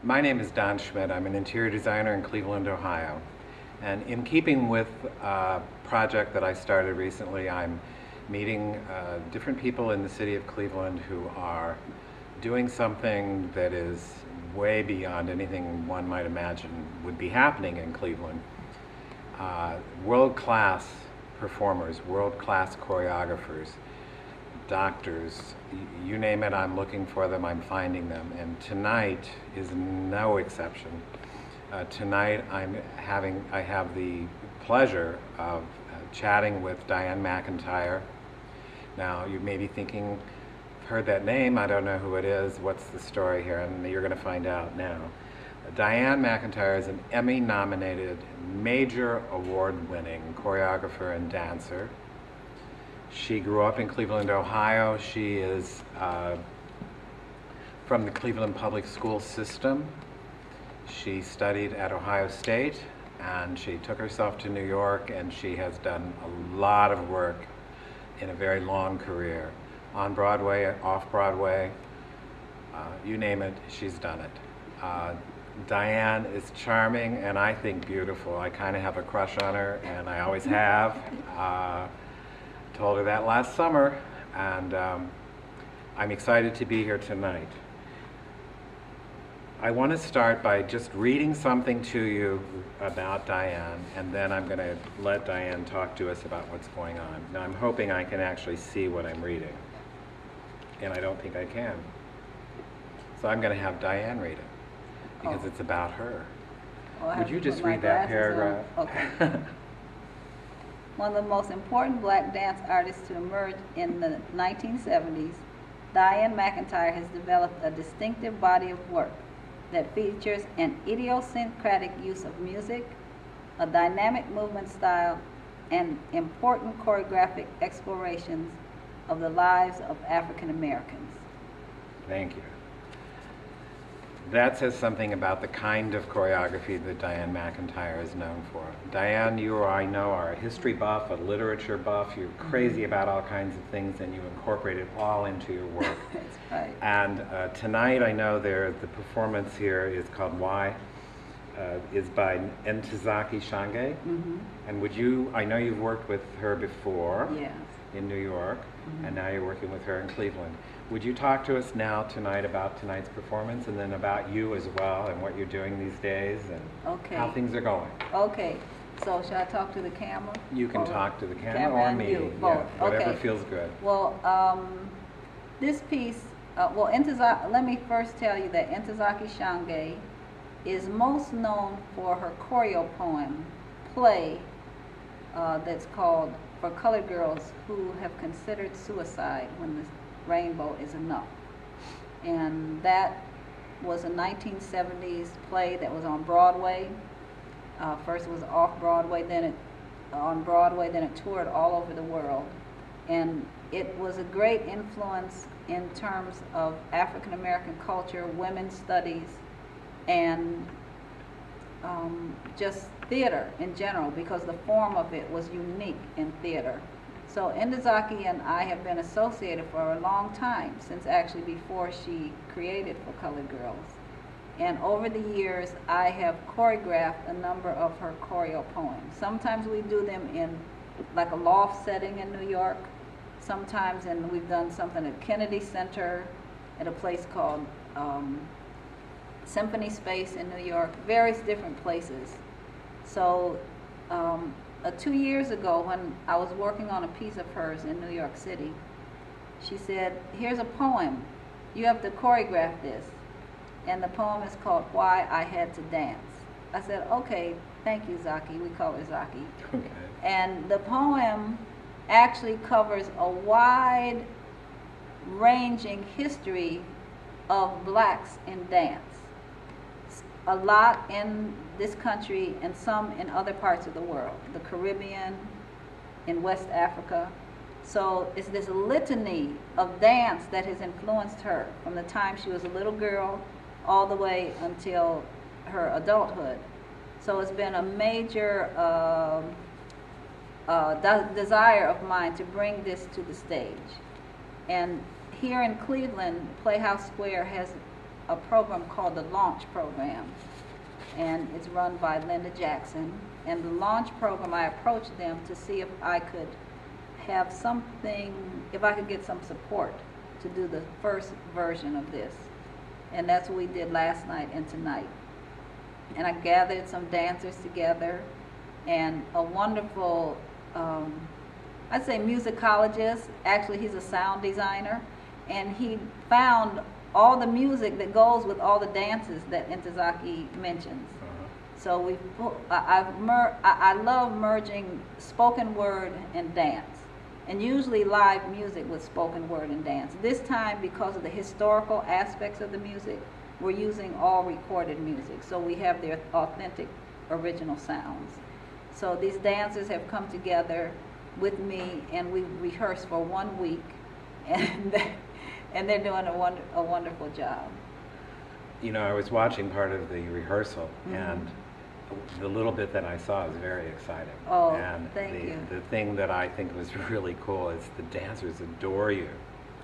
My name is Don Schmitt. I'm an interior designer in Cleveland, Ohio. And in keeping with a project that I started recently, I'm meeting different people in the city of Cleveland who are doing something that is way beyond anything one might imagine would be happening in Cleveland. World-class performers, world-class choreographers, doctors, you name it, I'm looking for them, I'm finding them. And tonight is no exception. Tonight I have the pleasure of chatting with Diane McIntyre. Now you may be thinking, I've heard that name, I don't know who it is, what's the story here? And you're going to find out now. Diane McIntyre is an Emmy nominated, major award winning choreographer and dancer. She grew up in Cleveland, Ohio. She is from the Cleveland public school system. She studied at Ohio State, and she took herself to New York, and she has done a lot of work in a very long career. On Broadway, off Broadway, you name it, she's done it. Diane is charming and I think beautiful. I kind of have a crush on her, and I always have. Told her that last summer, and I'm excited to be here tonight. I want to start by just reading something to you about Diane, and then I'm going to let Diane talk to us about what's going on. Now, I'm hoping I can actually see what I'm reading, and I don't think I can. So I'm going to have Diane read it, because it's about her. Well, would you just read that paragraph? Okay. One of the most important black dance artists to emerge in the 1970s, Diane McIntyre has developed a distinctive body of work that features an idiosyncratic use of music, a dynamic movement style, and important choreographic explorations of the lives of African Americans. Thank you. That says something about the kind of choreography that Diane McIntyre is known for. Diane, you or I know, are a history buff, a literature buff. You're crazy about all kinds of things, and you incorporate it all into your work. That's right. And tonight, I know the performance here is called Why, is by Ntozake Shange. And would you, I know you've worked with her before in New York, and now you're working with her in Cleveland. Would you talk to us now tonight about tonight's performance, and then about you as well, and what you're doing these days, and how things are going? Okay. So should I talk to the camera? You can talk to the camera or me. You, both. Yeah, whatever okay. feels good. Well, this piece, let me first tell you that Ntozake Shange is most known for her choreo poem, play, that's called For Colored Girls Who Have Considered Suicide When the Rainbow Is Enough. And that was a 1970s play that was on Broadway. First it was off Broadway, then it on Broadway, then it toured all over the world. And it was a great influence in terms of African American culture, women's studies, and just theater in general, because the form of it was unique in theater. So Ntozake and I have been associated for a long time, since actually before she created For Colored Girls. And over the years, I have choreographed a number of her choreo poems. Sometimes we do them in like a loft setting in New York. Sometimes, and we've done something at Kennedy Center, at a place called Symphony Space in New York, various different places. So 2 years ago, when I was working on a piece of hers in New York City, she said, here's a poem, you have to choreograph this. And the poem is called Why I Had to Dance. I said, okay, thank you, Zaki. We call her Zaki. Okay. And the poem actually covers a wide ranging history of blacks in dance. A lot in this country and some in other parts of the world, the Caribbean, in West Africa. So it's this litany of dance that has influenced her from the time she was a little girl all the way until her adulthood. So it's been a major desire of mine to bring this to the stage. And here in Cleveland, Playhouse Square has a program called the Launch Program, and it's run by Linda Jackson. And the Launch Program, I approached them to see if I could have something, if I could get some support to do the first version of this. And that's what we did last night and tonight. And I gathered some dancers together, and a wonderful, I'd say musicologist, actually he's a sound designer, and he found all the music that goes with all the dances that Ntozake mentions. So I love merging spoken word and dance, and usually live music with spoken word and dance. This time, because of the historical aspects of the music, we're using all recorded music, so we have their authentic original sounds. So these dancers have come together with me, and we rehearsed for 1 week, and they're doing a wonderful job. You know, I was watching part of the rehearsal, and the little bit that I saw is very exciting. Oh, and thank you. The thing that I think was really cool is the dancers adore you.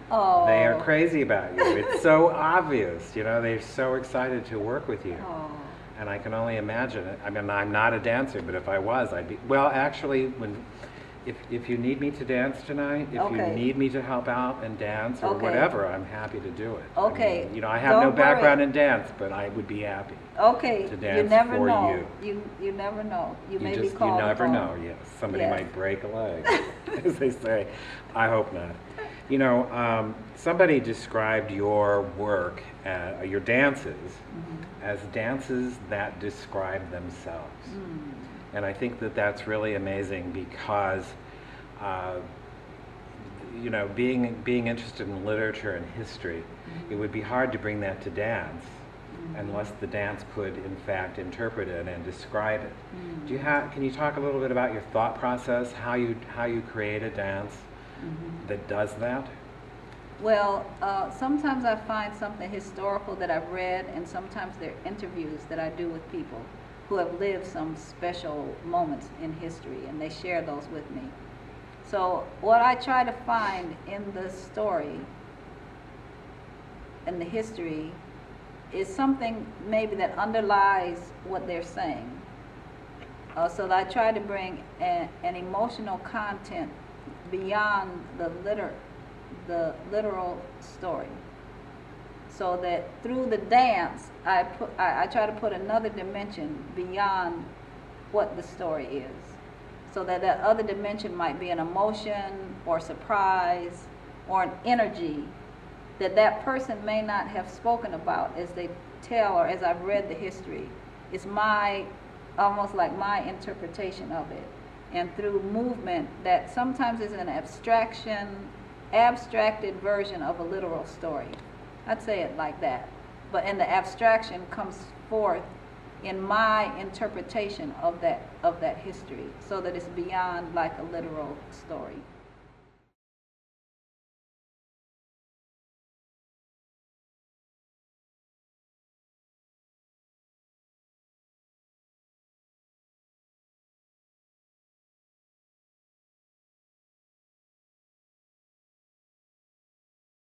Oh. They are crazy about you. It's so obvious, you know, they're so excited to work with you. Oh. And I can only imagine it. I mean, I'm not a dancer, but if I was, I'd be, well, actually, if you need me to dance tonight, if you need me to help out and dance or whatever, I'm happy to do it. Okay. I mean, you know, I have no background in dance, but I would be happy to dance you never for know. you. You never know. You may just, be called You never upon. know, yes. Somebody might break a leg, as they say. I hope not. You know, somebody described your work, your dances, as dances that describe themselves. And I think that that's really amazing because, you know, being interested in literature and history, it would be hard to bring that to dance unless the dance could, in fact, interpret it and describe it. Can you talk a little bit about your thought process, how you create a dance that does that? Well, sometimes I find something historical that I've read, and sometimes there are interviews that I do with people who have lived some special moments in history, and they share those with me. So what I try to find in the story and the history is something maybe that underlies what they're saying. So that I try to bring an emotional content beyond the literal story. So that through the dance, I try to put another dimension beyond what the story is. So that other dimension might be an emotion or surprise or an energy that person may not have spoken about as they tell or as I've read the history. It's almost like my interpretation of it. And through movement that sometimes is an abstracted version of a literal story. I'd say it like that. But in the abstraction comes forth in my interpretation of that history, so that it's beyond like a literal story.